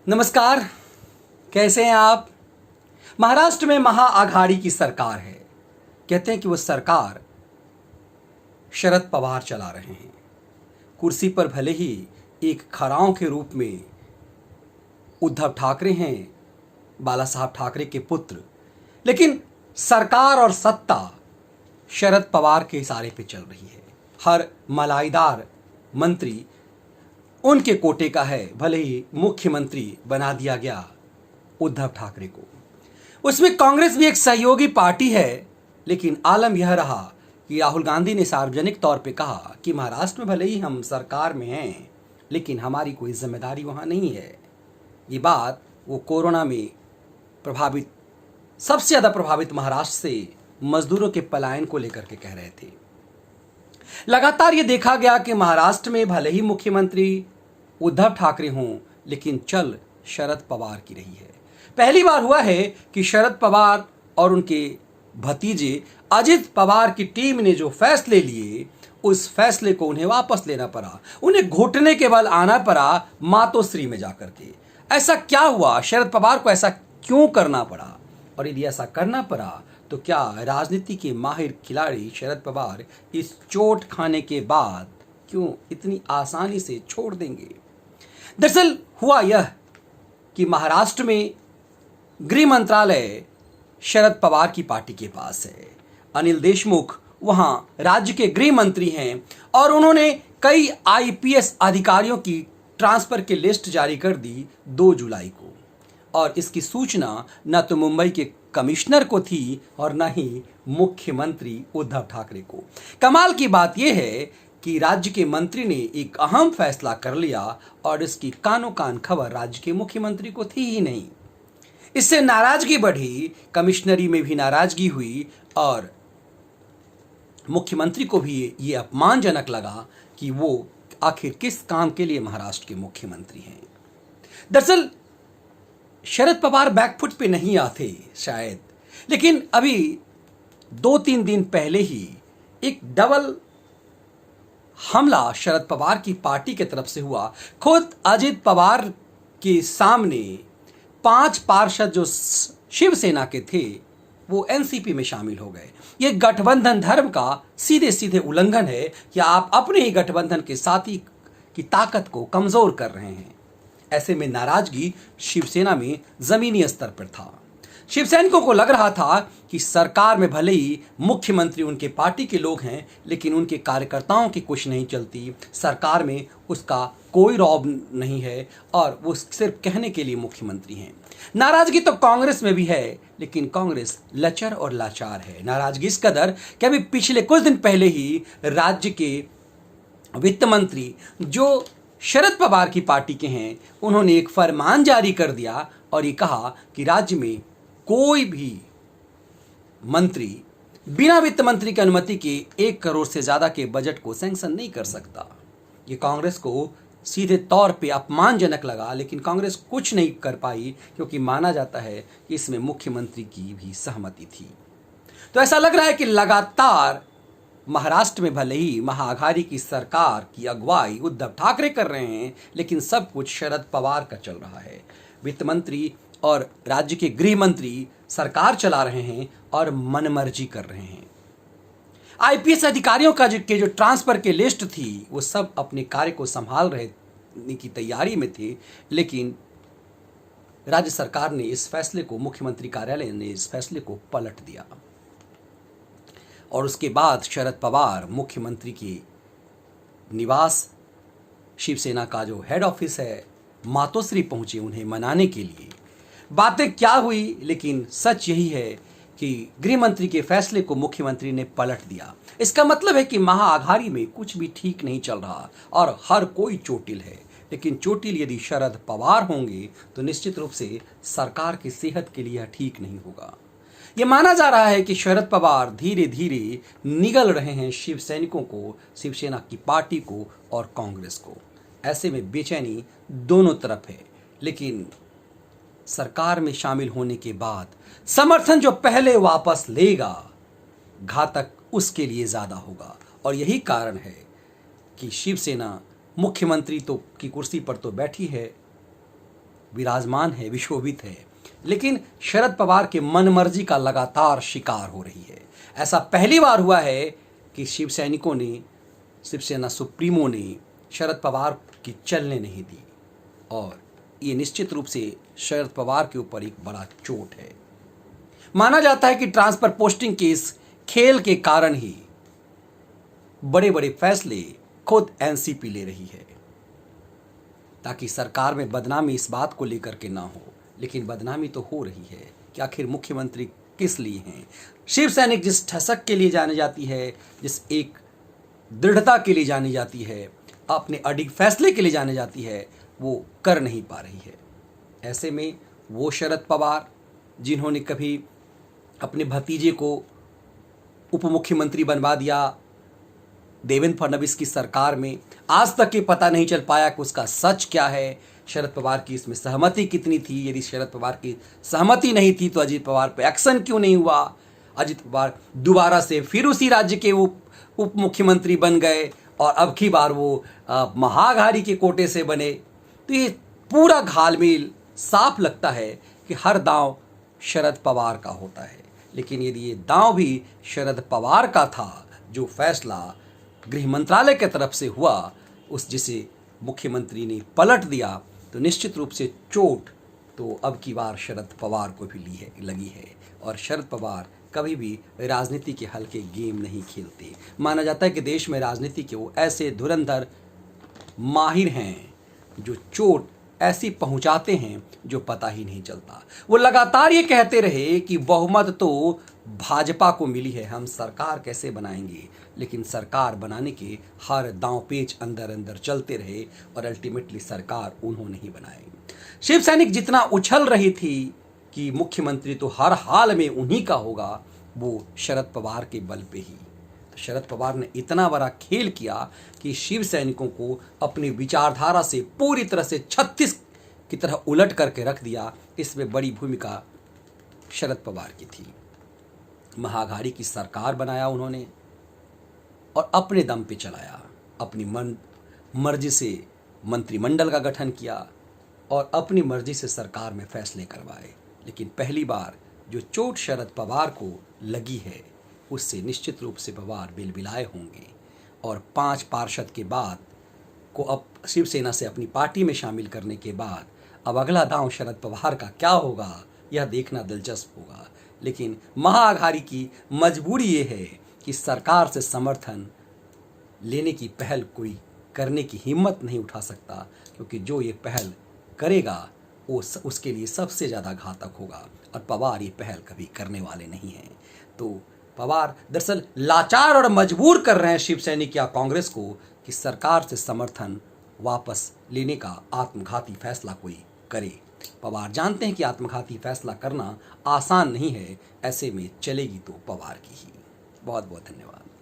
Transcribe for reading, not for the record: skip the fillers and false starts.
नमस्कार। कैसे हैं आप? महाराष्ट्र में महाआघाड़ी की सरकार है। कहते हैं कि वो सरकार शरद पवार चला रहे हैं। कुर्सी पर भले ही एक खराओं के रूप में उद्धव ठाकरे हैं, बाला साहब ठाकरे के पुत्र, लेकिन सरकार और सत्ता शरद पवार के इशारे पे चल रही है। हर मलाईदार मंत्री उनके कोटे का है, भले ही मुख्यमंत्री बना दिया गया उद्धव ठाकरे को। उसमें कांग्रेस भी एक सहयोगी पार्टी है, लेकिन आलम यह रहा कि राहुल गांधी ने सार्वजनिक तौर पे कहा कि महाराष्ट्र में भले ही हम सरकार में हैं, लेकिन हमारी कोई जिम्मेदारी वहां नहीं है। ये बात वो कोरोना में प्रभावित, सबसे ज़्यादा प्रभावित महाराष्ट्र से मजदूरों के पलायन को लेकर के कह रहे थे। लगातार ये देखा गया कि महाराष्ट्र में भले ही मुख्यमंत्री उद्धव ठाकरे हों, लेकिन चल शरद पवार की रही है। पहली बार हुआ है कि शरद पवार और उनके भतीजे अजित पवार की टीम ने जो फैसले लिए, उस फैसले को उन्हें वापस लेना पड़ा। उन्हें घुटने के बल आना पड़ा मातोश्री में जाकर के। ऐसा क्या हुआ? शरद पवार को ऐसा क्यों करना पड़ा? और यदि ऐसा करना पड़ा तो क्या राजनीति के माहिर खिलाड़ी शरद पवार इस चोट खाने के बाद क्यों इतनी आसानी से छोड़ देंगे? दरअसल हुआ यह कि महाराष्ट्र में गृह मंत्रालय शरद पवार की पार्टी के पास है। अनिल देशमुख वहां राज्य के गृह मंत्री हैं और उन्होंने कई आईपीएस अधिकारियों की ट्रांसफर की लिस्ट जारी कर दी 2 जुलाई को। और इसकी सूचना न तो मुंबई के कमिश्नर को थी और न ही मुख्यमंत्री उद्धव ठाकरे को। कमाल की बात यह है कि राज्य के मंत्री ने एक अहम फैसला कर लिया और इसकी कानो कान खबर राज्य के मुख्यमंत्री को थी ही नहीं। इससे नाराजगी बढ़ी, कमिश्नरी में भी नाराजगी हुई और मुख्यमंत्री को भी ये अपमानजनक लगा कि वो आखिर किस काम के लिए महाराष्ट्र के मुख्यमंत्री हैं। दरअसल शरद पवार बैकफुट पे नहीं आते शायद, लेकिन अभी 2-3 दिन पहले ही एक डबल हमला शरद पवार की पार्टी की तरफ से हुआ। खुद अजित पवार के सामने 5 पार्षद जो शिवसेना के थे वो एनसीपी में शामिल हो गए। ये गठबंधन धर्म का सीधे सीधे उल्लंघन है कि आप अपने ही गठबंधन के साथी की ताकत को कमजोर कर रहे हैं। ऐसे में नाराजगी शिवसेना में जमीनी स्तर पर था। शिवसैनिकों को लग रहा था कि सरकार में भले ही मुख्यमंत्री उनके पार्टी के लोग हैं, लेकिन उनके कार्यकर्ताओं की कुछ नहीं चलती, सरकार में उसका कोई रौब नहीं है और वो सिर्फ कहने के लिए मुख्यमंत्री हैं। नाराजगी तो कांग्रेस में भी है, लेकिन कांग्रेस लचर और लाचार है। नाराजगी इस कदर कि अभी पिछले कुछ दिन पहले ही राज्य के वित्त मंत्री जो शरद पवार की पार्टी के हैं, उन्होंने एक फरमान जारी कर दिया और ये कहा कि राज्य में कोई भी मंत्री बिना वित्त मंत्री की अनुमति के 1 करोड़ से ज्यादा के बजट को सैंक्शन नहीं कर सकता। ये कांग्रेस को सीधे तौर पे अपमानजनक लगा, लेकिन कांग्रेस कुछ नहीं कर पाई क्योंकि माना जाता है कि इसमें मुख्यमंत्री की भी सहमति थी। तो ऐसा लग रहा है कि लगातार महाराष्ट्र में भले ही महाआघाड़ी की सरकार की अगुवाई उद्धव ठाकरे कर रहे हैं, लेकिन सब कुछ शरद पवार का चल रहा है। वित्त मंत्री और राज्य के गृह मंत्री सरकार चला रहे हैं और मनमर्जी कर रहे हैं। आईपीएस अधिकारियों का जो ट्रांसफर की लिस्ट थी, वो सब अपने कार्य को संभाल रहे की तैयारी में थे, लेकिन राज्य सरकार ने इस फैसले को, मुख्यमंत्री कार्यालय ने इस फैसले को पलट दिया और उसके बाद शरद पवार मुख्यमंत्री के निवास, शिवसेना का जो हेड ऑफिस है, मातोश्री पहुंचे उन्हें मनाने के लिए। बातें क्या हुई, लेकिन सच यही है कि गृह मंत्री के फैसले को मुख्यमंत्री ने पलट दिया। इसका मतलब है कि महाआघाड़ी में कुछ भी ठीक नहीं चल रहा और हर कोई चोटिल है। लेकिन चोटिल यदि शरद पवार होंगे तो निश्चित रूप से सरकार की सेहत के लिए ठीक नहीं होगा। यह माना जा रहा है कि शरद पवार धीरे धीरे निगल रहे हैं शिव सैनिकों को, शिवसेना की पार्टी को और कांग्रेस को। ऐसे में बेचैनी दोनों तरफ है, लेकिन सरकार में शामिल होने के बाद समर्थन जो पहले वापस लेगा, घातक उसके लिए ज्यादा होगा। और यही कारण है कि शिवसेना मुख्यमंत्री तो की कुर्सी पर तो बैठी है, विराजमान है, विशोभित है, लेकिन शरद पवार के मनमर्जी का लगातार शिकार हो रही है। ऐसा पहली बार हुआ है कि शिव सैनिकों ने, शिवसेना सुप्रीमो ने शरद पवार की चलने नहीं दी, और ये निश्चित रूप से शरद पवार के ऊपर एक बड़ा चोट है। माना जाता है कि ट्रांसफर पोस्टिंग के इस खेल के कारण ही बड़े बड़े फैसले खुद एनसीपी ले रही है, ताकि सरकार में बदनामी इस बात को लेकर के ना हो। लेकिन बदनामी तो हो रही है कि आखिर मुख्यमंत्री किस लिए हैं। शिव सैनिक जिस ठसक के लिए जानी जाती है, जिस एक दृढ़ता के लिए जानी जाती है, अपने अडिग फैसले के लिए जानी जाती है, वो कर नहीं पा रही है। ऐसे में वो शरद पवार जिन्होंने कभी अपने भतीजे को उप मुख्यमंत्री बनवा दिया देवेंद्र फडणवीस की सरकार में, आज तक ये पता नहीं चल पाया कि उसका सच क्या है, शरद पवार की इसमें सहमति कितनी थी। यदि शरद पवार की सहमति नहीं थी तो अजीत पवार पे एक्शन क्यों नहीं हुआ। अजीत पवार दोबारा से फिर उसी राज्य के उप मुख्यमंत्री बन गए और अब की बार वो महाअघाड़ी के कोटे से बने। तो ये पूरा घालमेल साफ लगता है कि हर दांव शरद पवार का होता है। लेकिन यदि ये दांव भी शरद पवार का था, जो फैसला गृह मंत्रालय की तरफ से हुआ उस जिसे मुख्यमंत्री ने पलट दिया, तो निश्चित रूप से चोट तो अब की बार शरद पवार को भी लगी है। और शरद पवार कभी भी राजनीति के हल्के गेम नहीं खेलते। माना जाता है कि देश में राजनीति के वो ऐसे धुरंधर माहिर हैं जो चोट ऐसी पहुंचाते हैं जो पता ही नहीं चलता। वो लगातार ये कहते रहे कि बहुमत तो भाजपा को मिली है, हम सरकार कैसे बनाएंगे। लेकिन सरकार बनाने के हर दांव पेच अंदर अंदर चलते रहे और अल्टीमेटली सरकार उन्होंने ही बनाई। शिव सैनिक जितना उछल रही थी कि मुख्यमंत्री तो हर हाल में उन्हीं का होगा, वो शरद पवार के बल पे ही। तो शरद पवार ने इतना बड़ा खेल किया कि शिव सैनिकों को अपनी विचारधारा से पूरी तरह से 36 की तरह उलट करके रख दिया। इसमें बड़ी भूमिका शरद पवार की थी। महाअघाड़ी की सरकार बनाया उन्होंने और अपने दम पे चलाया, अपनी मर्जी से मंत्रिमंडल का गठन किया और अपनी मर्जी से सरकार में फैसले करवाए। लेकिन पहली बार जो चोट शरद पवार को लगी है, उससे निश्चित रूप से पवार बिलबिलाए होंगे। और 5 पार्षद के बाद को अब शिवसेना से अपनी पार्टी में शामिल करने के बाद अब अगला दांव शरद पवार का क्या होगा, यह देखना दिलचस्प होगा। लेकिन महाअघाड़ी की मजबूरी ये है कि सरकार से समर्थन लेने की पहल कोई करने की हिम्मत नहीं उठा सकता, क्योंकि जो ये पहल करेगा वो उसके लिए सबसे ज़्यादा घातक होगा। और पवार ये पहल कभी करने वाले नहीं हैं। तो पवार दरअसल लाचार और मजबूर कर रहे हैं शिवसैनिक या कांग्रेस को कि सरकार से समर्थन वापस लेने का आत्मघाती फैसला कोई करे। पवार जानते हैं कि आत्मघाती फैसला करना आसान नहीं है, ऐसे में चलेगी तो पवार की ही। बहुत बहुत धन्यवाद।